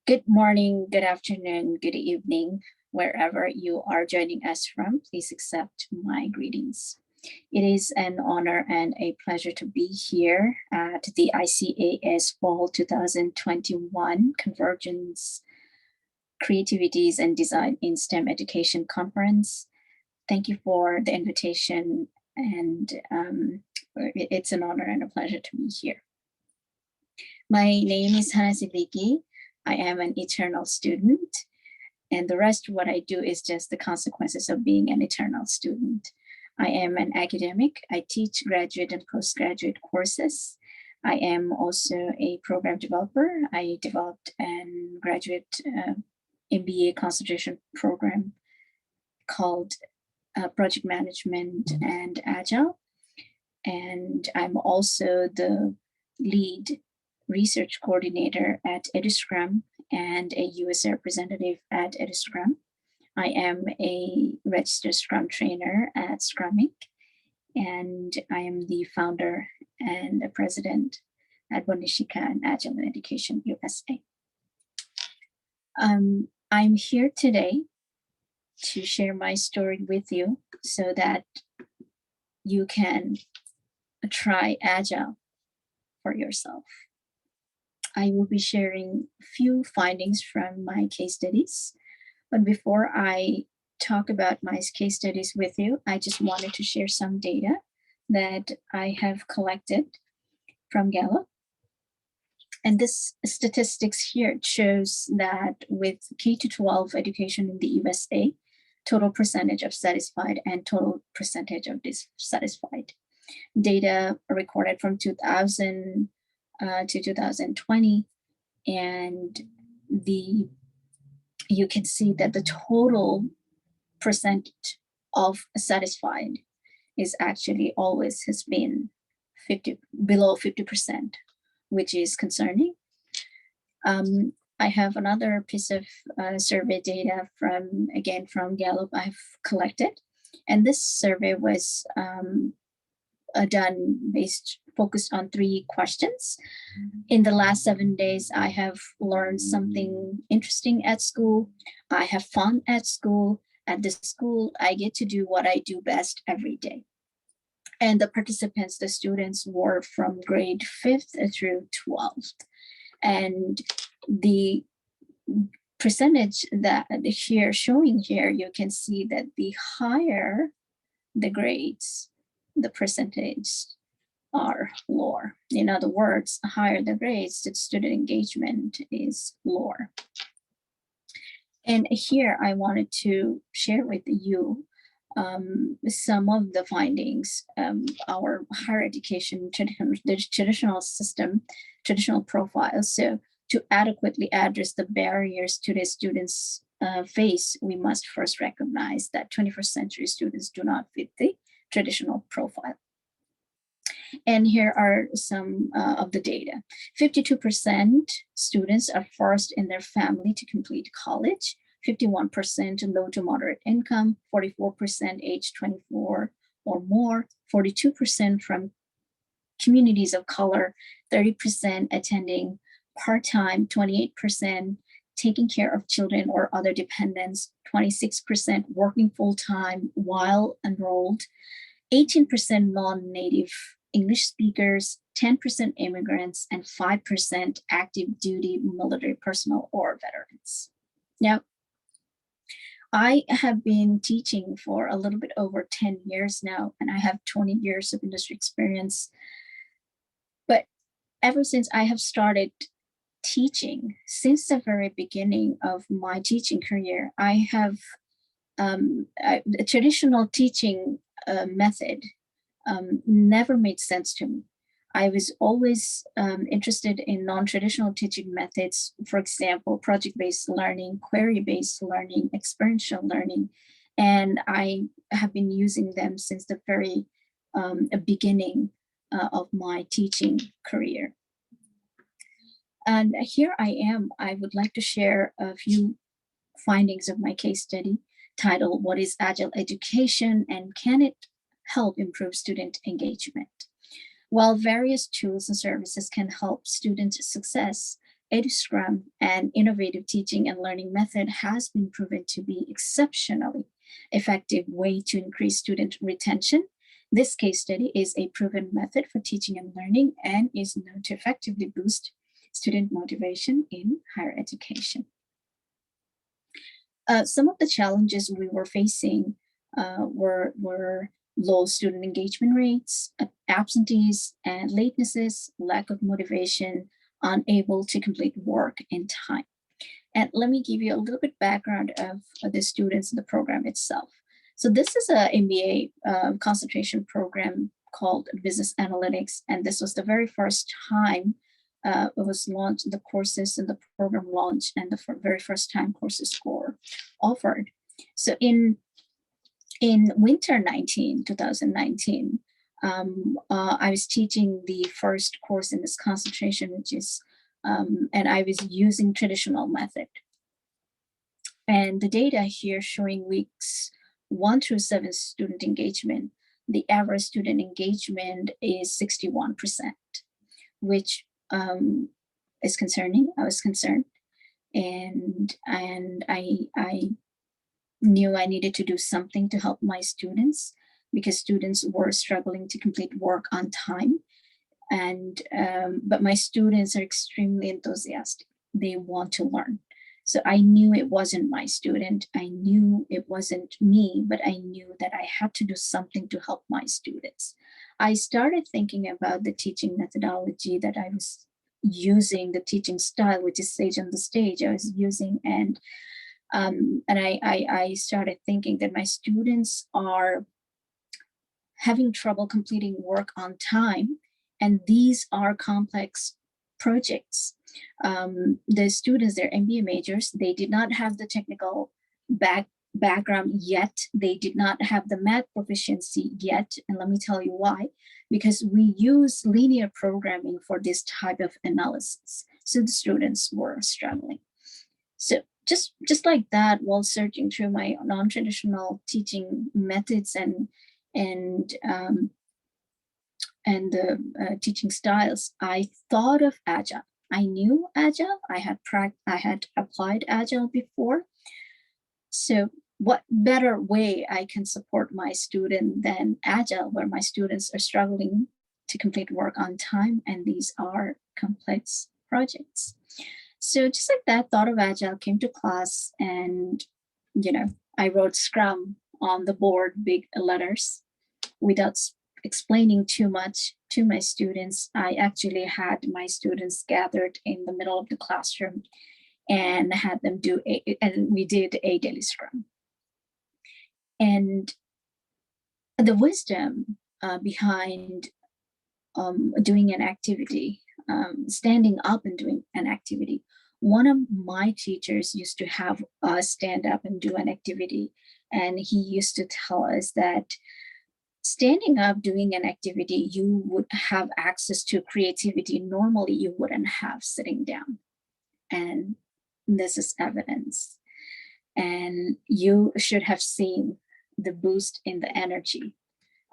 Good morning, good afternoon, good evening, wherever you are joining us from. Please accept my greetings. It is an honor and a pleasure to be here at the ICAS Fall 2021 Convergence Creativities and Design in STEM Education Conference. Thank you for the invitation, and it's an honor and a pleasure to be here. My name is Hana Siddiquee. I am an eternal student, and the rest of what I do is just the consequences of being an eternal student. I am an academic. I teach graduate and postgraduate courses. I am also a program developer. I developed a graduate MBA concentration program called Project Management and Agile. And I'm also the lead research coordinator at EduScrum and a US representative at EduScrum. I am a registered Scrum trainer at Scrum Inc. And I am the founder and the president at Bonishika and Agile Education USA. I'm here today to share my story with you so that you can try Agile for yourself. I will be sharing a few findings from my case studies. But before I talk about my case studies with you, I just wanted to share some data that I have collected from Gallup. And this statistics here shows that with K-12 education in the USA, total percentage of satisfied and total percentage of dissatisfied. Data recorded from 2000 to 2020, and you can see that the total percent of satisfied is actually always has been below 50%, which is concerning. I have another piece of survey data from Gallup I've collected, and this survey was done focused on 3 questions. In the last 7 days, I have learned something interesting at school. I have fun at school. At this school, I get to do what I do best every day. And the participants, the students, were from grade 5th through 12th. And the percentage that here showing here, you can see that the higher the grades, the percentage are lower. In other words, higher the grades, the student engagement is lower. And here I wanted to share with you some of the findings. Our higher education, the traditional system, traditional profiles. So to adequately address the barriers to the students face, we must first recognize that 21st century students do not fit the traditional profile. And here are some of the data. 52% students are first in their family to complete college, 51% low to moderate income, 44% age 24 or more, 42% from communities of color, 30% attending part-time, 28% taking care of children or other dependents, 26% working full-time while enrolled, 18% non-native English speakers, 10% immigrants, and 5% active duty military personnel or veterans. Now, I have been teaching for a little bit over 10 years now, and I have 20 years of industry experience. But ever since I have started teaching, since the very beginning of my teaching career, I have a traditional teaching method never made sense to me. I was always interested in non-traditional teaching methods, for example, project-based learning, query-based learning, experiential learning, and I have been using them since the very beginning of my teaching career. And here I am. I would like to share a few findings of my case study titled, "What is Agile Education and Can it help improve student engagement?" While various tools and services can help student success, EduScrum, an innovative teaching and learning method, has been proven to be exceptionally effective way to increase student retention. This case study is a proven method for teaching and learning and is known to effectively boost student motivation in higher education. Some of the challenges we were facing were low student engagement rates, absentees and latenesses, lack of motivation, unable to complete work in time. And let me give you a little bit background of the students in the program itself. So this is a MBA concentration program called Business Analytics, and this was the very first time it was launched, the courses in the program launched, and the very first time courses were offered. So in winter 2019, I was teaching the first course in this concentration, which is, and I was using traditional method. And the data here showing weeks 1 through 7 student engagement, the average student engagement is 61%, which is concerning. I was concerned, and I knew I needed to do something to help my students, because students were struggling to complete work on time. And but my students are extremely enthusiastic. They want to learn. So I knew it wasn't my student. I knew it wasn't me, but I knew that I had to do something to help my students. I started thinking about the teaching methodology that I was using, the teaching style, which is Sage on the Stage, I was using, and I started thinking that my students are having trouble completing work on time, and these are complex projects. The students, they're MBA majors, they did not have the technical background yet. They did not have the math proficiency yet. And let me tell you why. Because we use linear programming for this type of analysis. So the students were struggling. So just like that, while searching through my non-traditional teaching methods and the teaching styles, I thought of Agile. I knew Agile. I had applied Agile before. So what better way I can support my student than Agile, where my students are struggling to complete work on time, and these are complex projects. So just like that, thought of Agile, came to class, and I wrote Scrum on the board, big letters, without explaining too much to my students. I actually had my students gathered in the middle of the classroom and had them and we did a daily Scrum. And the wisdom behind doing an activity, standing up and doing an activity. One of my teachers used to have us stand up and do an activity, and he used to tell us that standing up doing an activity, you would have access to creativity normally you wouldn't have sitting down. And this is evidence. And you should have seen the boost in the energy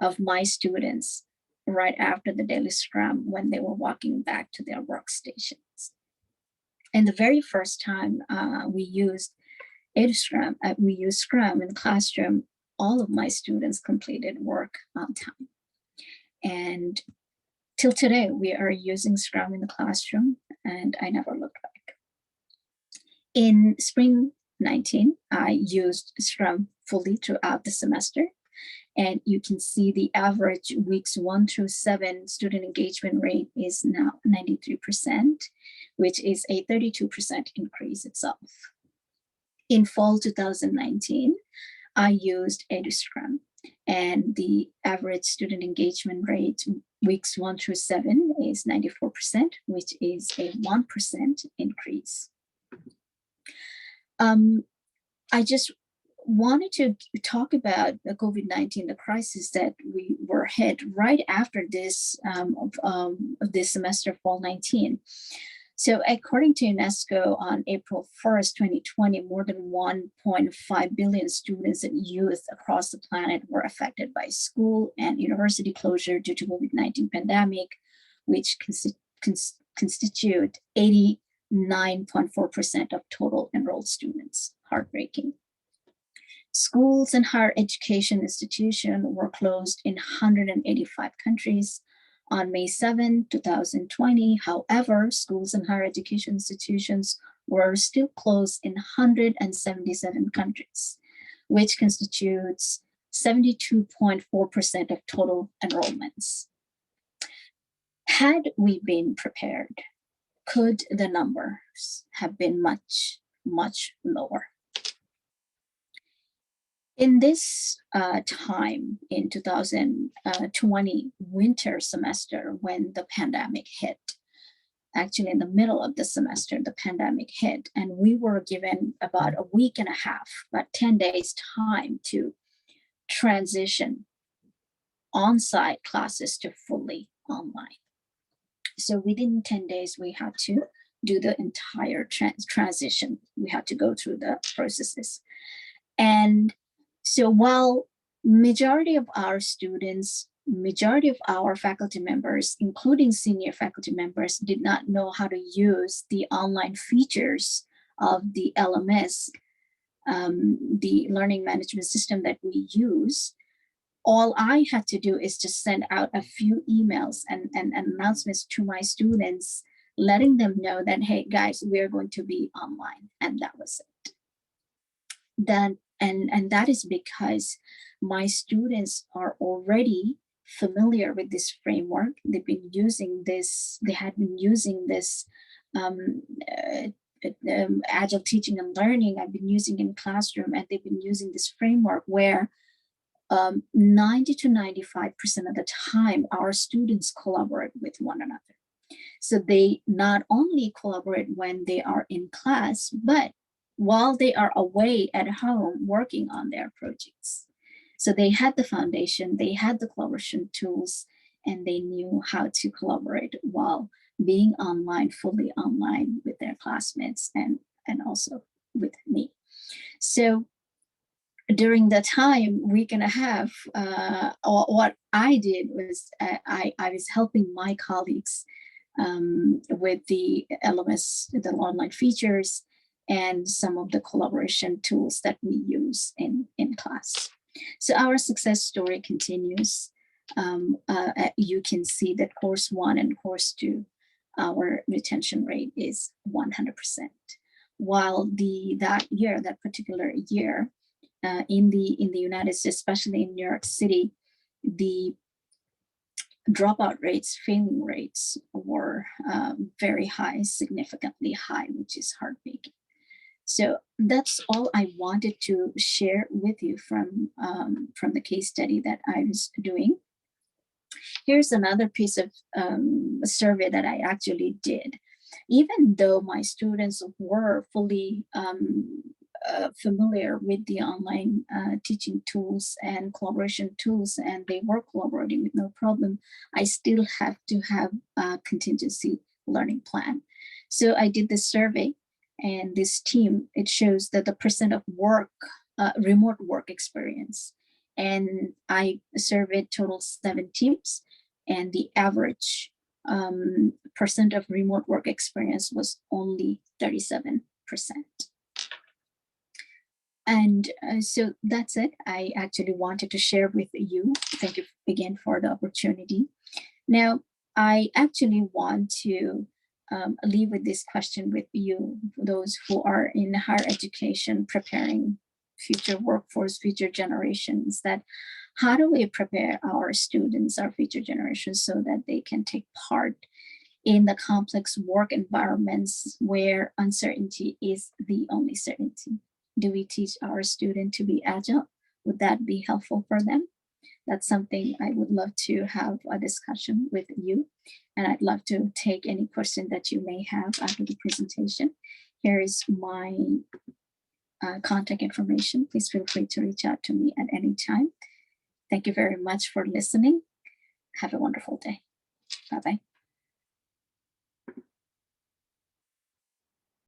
of my students right after the daily Scrum when they were walking back to their workstations. And the very first time we used Scrum in the classroom, all of my students completed work on time. And till today, we are using Scrum in the classroom, and I never looked back. In spring 19, I used Scrum fully throughout the semester. And you can see the average weeks 1 through 7 student engagement rate is now 93%, which is a 32% increase itself. In fall 2019, I used EduScrum, and the average student engagement rate weeks 1 through 7 is 94%, which is a 1% increase. I just wanted to talk about the COVID-19, the crisis that we were hit right after this this semester, fall 19. So according to UNESCO, on April 1st, 2020, more than 1.5 billion students and youth across the planet were affected by school and university closure due to COVID-19 pandemic, which constitute 80 9.4% of total enrolled students. Heartbreaking. Schools and higher education institutions were closed in 185 countries on May 7, 2020. However, schools and higher education institutions were still closed in 177 countries, which constitutes 72.4% of total enrollments. Had we been prepared, could the numbers have been much, much lower? In this time in 2020 winter semester, when the pandemic hit, actually in the middle of the semester, the pandemic hit, and we were given about a week and a half, about 10 days time to transition on-site classes to fully online. So within 10 days, we had to do the entire transition. We had to go through the processes. And so while majority of our students, majority of our faculty members, including senior faculty members, did not know how to use the online features of the LMS, the learning management system that we use, all I had to do is just send out a few emails and announcements to my students, letting them know that, hey guys, we're going to be online, and that was it. And that is because my students are already familiar with this framework. They've been using this, they had been using this Agile teaching and learning. I've been using in classroom, and they've been using this framework where 90 to 95% of the time, our students collaborate with one another. So they not only collaborate when they are in class, but while they are away at home working on their projects. So they had the foundation, they had the collaboration tools, and they knew how to collaborate while being online, fully online with their classmates and also with me. So during the time, week and a half, what I did was I was helping my colleagues with the LMS, the online features, and some of the collaboration tools that we use in class. So our success story continues. You can see that course 1 and course 2, our retention rate is 100%. While that particular year, in the United States, especially in New York City, the dropout rates, failing rates were very high, significantly high, which is heartbreaking. So that's all I wanted to share with you from the case study that I was doing. Here's another piece of survey that I actually did. Even though my students were fully familiar with the online teaching tools and collaboration tools, and they were collaborating with no problem, I still have to have a contingency learning plan. So I did this survey, and this team, it shows that the percent of work, remote work experience, and I surveyed total 7 teams, and the average percent of remote work experience was only 37%. And so that's it. I actually wanted to share with you. Thank you again for the opportunity. Now, I actually want to leave with this question with you, those who are in higher education, preparing future workforce, future generations, that how do we prepare our students, our future generations, so that they can take part in the complex work environments where uncertainty is the only certainty? Do we teach our student to be agile? Would that be helpful for them? That's something I would love to have a discussion with you. And I'd love to take any question that you may have after the presentation. Here is my contact information. Please feel free to reach out to me at any time. Thank you very much for listening. Have a wonderful day. Bye-bye.